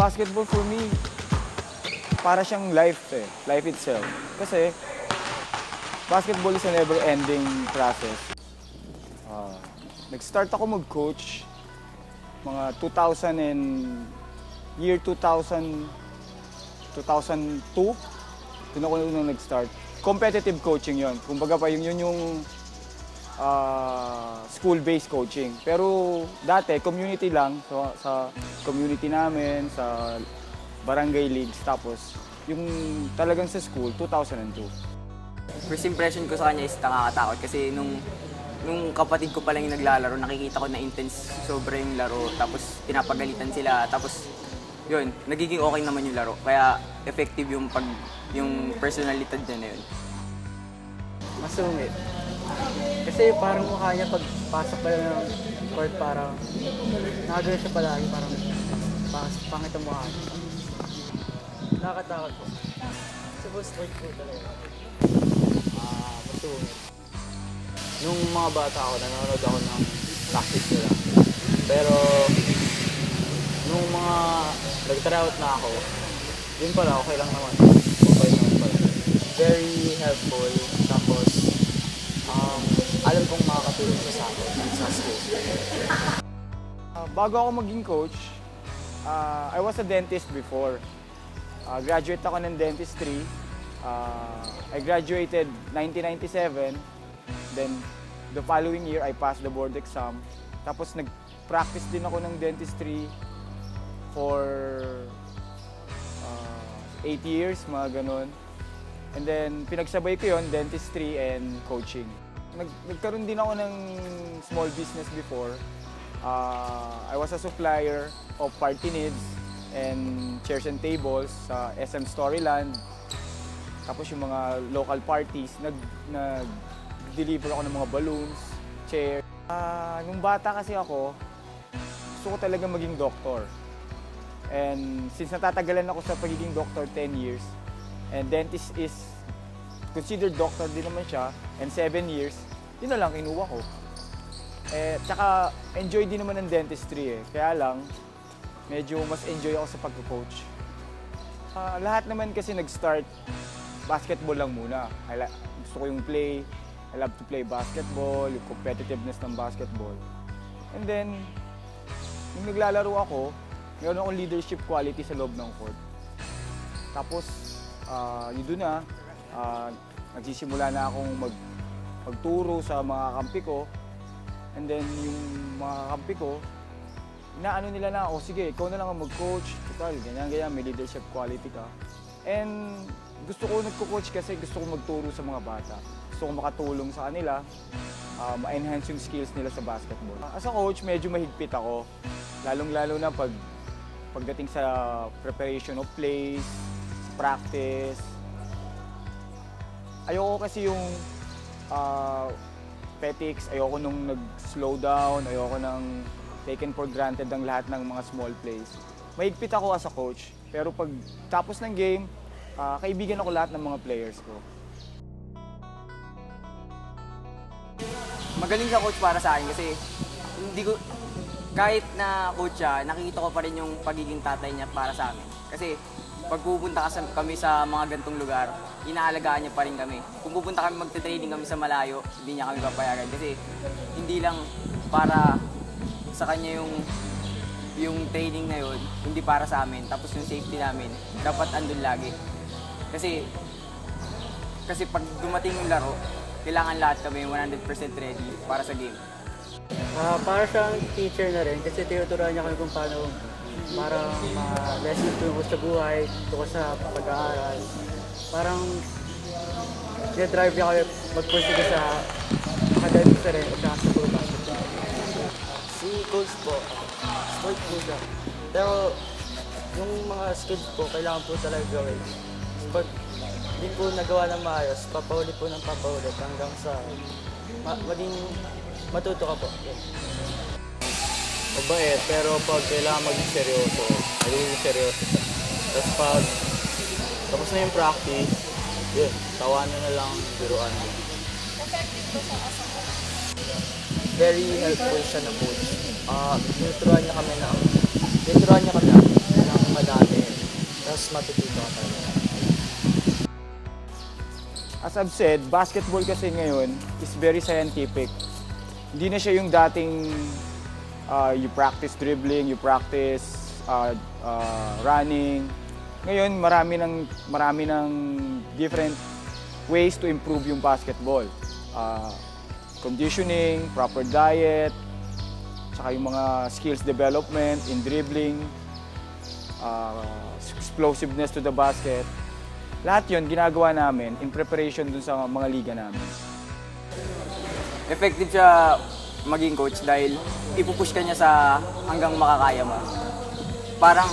basketball for me, para siyang life life itself. Kasi basketball is a never-ending process. Nag-start ako mag-coach mga 2000 and year 2000, 2002. Doon ako nung nag-start. Competitive coaching yon. Kumbaga pa yun yung school-based coaching. Pero dati, community lang. So, sa community namin, sa barangay leagues. Tapos, yung talagang sa school, 2002. First impression ko sa kanya is nakakatakot kasi nung kapatid ko pa lang yung naglalaro, nakikita ko na intense sobra yung laro. Tapos pinapagalitan sila. Tapos yun, nagiging okay naman yung laro. Kaya effective yung personalidad niya na yun. Masungit. Kasi parang mukha niya pagpasok pa lang ng court, parang nakagano siya palagi, parang pangit ang mukha niya. Nakakatakot po. Kasi po straight po talaga. Masungit. Nung mga bata ako, nanonood ako ng practice nila. Pero nung mga nag-tryout na ako, yun pala, okay lang naman. Okay naman pala. Very helpful. Tapos, alam kong makakatulong siya sa akin sa school. Bago ako maging coach, I was a dentist before. Graduate ako ng dentistry. I graduated 1997. Then, the following year, I passed the board exam. Tapos, nag-practice din ako ng dentistry for 8 years, mga ganun. And then, pinagsabay ko yun, dentistry and coaching. Nagkaroon din ako ng small business before. I was a supplier of party needs and chairs and tables sa SM Storyland. Tapos yung mga local parties, nag-deliver ako ng mga balloons, chair. Nung bata kasi ako, gusto ko talaga maging doktor. And since natatagalan ako sa pagiging doktor 10 years, and dentist is considered doctor din naman siya, and 7 years, yun na lang kinuha ko. Tsaka enjoy din naman ng dentistry kaya lang, medyo mas enjoy ako sa pag-coach. Lahat naman kasi nag-start, basketball lang muna. Gusto ko yung play, I love to play basketball, yung competitiveness ng basketball. And then, nung naglalaro ako, meron akong leadership quality sa loob ng court. Tapos, yun doon na, nagsisimula na akong magturo sa mga kampi ko. And then, yung mga kampi ko, inaano nila na, sige, ikaw na lang ang mag-coach. Total, ganyan, may leadership quality ka. And gusto ko nagko-coach kasi gusto ko magturo sa mga bata. Gusto ko makatulong sa kanila, ma-enhance yung skills nila sa basketball. As a coach, medyo mahigpit ako. Lalong-lalo na pagdating sa preparation of plays, practice. Ayoko kasi yung petics, ayoko nung nag-slow down, ayoko nang taken for granted ang lahat ng mga small plays. Mahigpit ako as a coach, pero pag tapos ng game, kaibigan ako lahat ng mga players ko. Magaling siya coach para sa akin kasi kahit na coach siya, nakikita ko pa rin yung pagiging tatay niya para sa amin. Kasi pag pupunta kami sa mga gantong lugar, inaalagaan niya pa rin kami. Kung pupunta kami magte-training kami sa malayo, hindi niya kami papayagan. Kasi hindi lang para sa kanya yung training na yun, hindi para sa amin. Tapos yung safety namin, dapat andun lagi. Kasi pag dumating yung laro, kailangan lahat kami 100% ready para sa game. Para siyang teacher na rin kasi tinuturuan niya kami kung paano para ma-lesson tungkol sa buhay, tungkol sa pag-aaral. Parang drive niya kami mag-pursige sa academics na rin at saka sa puro basketball. Si coach po, sport po siya. Pero yung mga skills po, kailangan po talaga gawin. Pag hindi po nagawa ng maayos, papaulit po ng papaulit hanggang sa maging matuto ka po. Mabait, pero pag kailangan maging seryoso, magiging seryoso siya. Tapos pag tapos na yung practice, yun, tawanan na lang, biruan din. Very helpful siya na coach. Tinuturuan niya kami ng madami. mas matututo ka talaga. As I've said, basketball kasi ngayon is very scientific. Hindi na siya yung dating you practice dribbling, you practice running. Ngayon, marami ng different ways to improve yung basketball. Conditioning, proper diet, tsaka yung mga skills development in dribbling, explosiveness to the basket. Lahat yun ginagawa namin in preparation dun sa mga liga namin. Effective siya maging coach dahil ipupush ka niya sa hanggang makakaya mo. Parang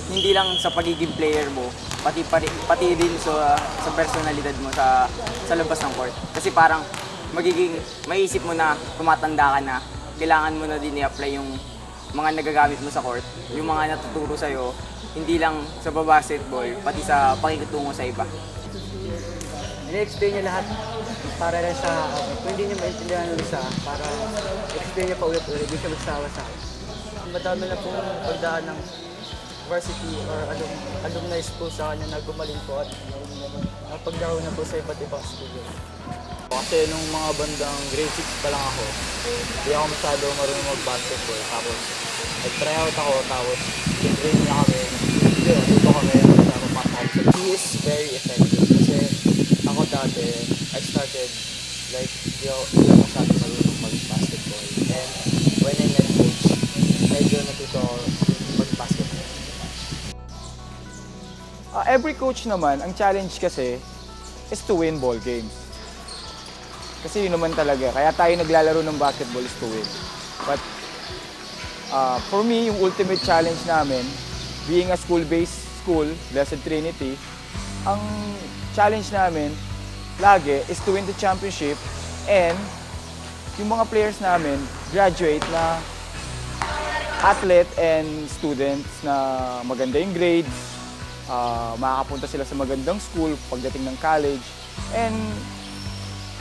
hindi lang sa pagiging player mo, pati din sa personalidad mo sa labas ng court. Kasi parang maisip mo na tumatanda ka na, kailangan mo na din i-apply yung mga nagagamit mo sa court, yung mga natuturo sa'yo, hindi lang sa basketball, pati sa pakikitungo sa iba. Ini-explain niya lahat para lang sa kung hindi niya maintindihan ng isa, para explain niya pa ulit-ulit, hindi siya magsawa sa akin. Madami na pong pagdaan ng varsity or alumni school sa kanya na gumaling po at napaglaro na po sa iba't ibang school. Kasi nung mga bandang grade 6 pa lang ako, hindi ako masyado marunong mag-basketball. Tapos nag-try out ako, tapos train niya kami. Yun, dito kami sa mapasal. He is very effective kasi ako dati, I started like hindi ako masyado marunong mag-basketball. And when I met coach, medyo natuto ako mag-basketball. Every coach naman, ang challenge kasi is to win ball games. Kasi yun naman talaga. Kaya tayo naglalaro ng basketball is to win. But for me, yung ultimate challenge namin, being a school-based school, Blessed Trinity, ang challenge namin lagi is to win the championship and yung mga players namin graduate na athlete and students na maganda yung grades, makakapunta sila sa magandang school pagdating ng college. And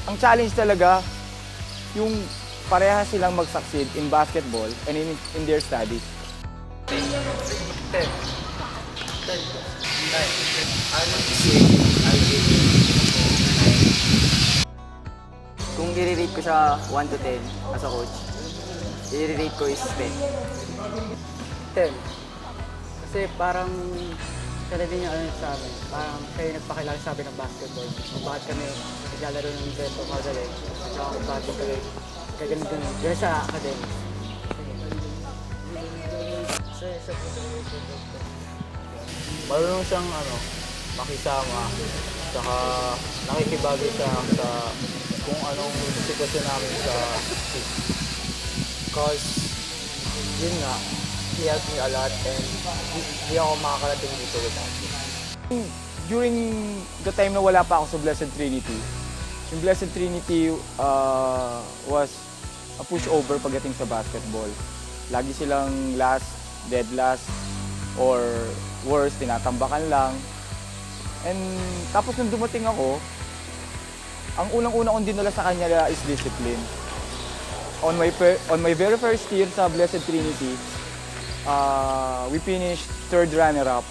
ang challenge talaga, yung pareha silang mag-succeed in basketball and in their studies. Kung i-rate ko siya 1 to 10 as a coach, i-rate ko is 10. 10. Kasi parang siya na din yung ano sa amin. Parang siya yung nagpakilala sa amin ng basketball. Kung bakit kami naglalaro ng ganito magaling. At saka kung bakit kami ganun sa academics. Marunong siyang makisama, saka nakikibagay siya sa kung anong sitwasyon namin sa team. Because, yun nga, he helped me a lot and hindi ako makakarating dito without him. During the time na wala pa ako sa Blessed Trinity, yung Blessed Trinity was a pushover pagdating sa basketball. Lagi silang last, dead last, or worse, tinatambakan lang. And tapos nung dumating ako, ang unang-una kong dinala sa kanya is discipline. On my very first year sa Blessed Trinity, we finished third runner-up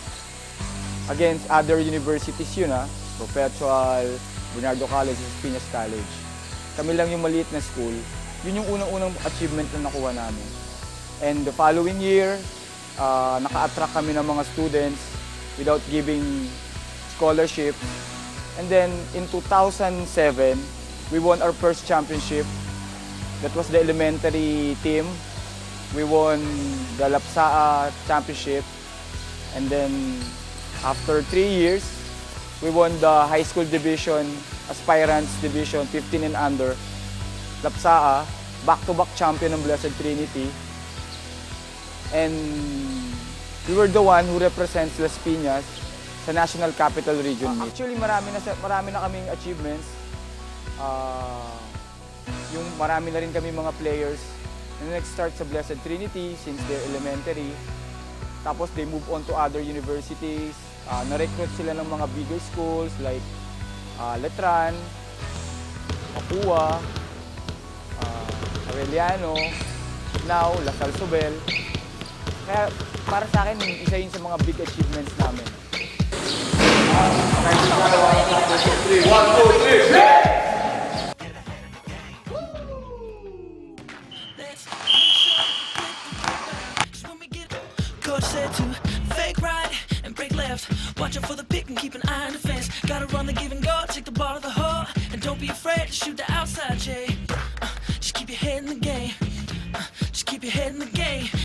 against other universities yun, Perpetual, Bernardo College, Piñas College. Kami lang yung maliit na school. Yun yung unang-unang achievement na nakuha namin. And the following year, naka-attract kami ng mga students without giving scholarship. And then in 2007, we won our first championship. That was the elementary team. We won the Lapsaa championship. And then after 3 years, we won the high school division, aspirants division, 15 and under. Lapsaa, back-to-back champion ng Blessed Trinity. And we were the one who represents Las Piñas sa National Capital Region Meet. Actually, marami na kaming achievements. Yung marami na rin kami mga players na nag-start sa Blessed Trinity since they're elementary. Tapos they move on to other universities. Na-recruit sila ng mga bigger schools like Letran, Mapua, Aureliano, now La Salle Sobel. Kaya para sa akin, isa yun sa mga big achievements namin. Coach said to fake right and break left. Watch out for the pick and keep an eye on the fence. Gotta run the give and go, take the ball to the hole, and don't be afraid to shoot the outside, Jay.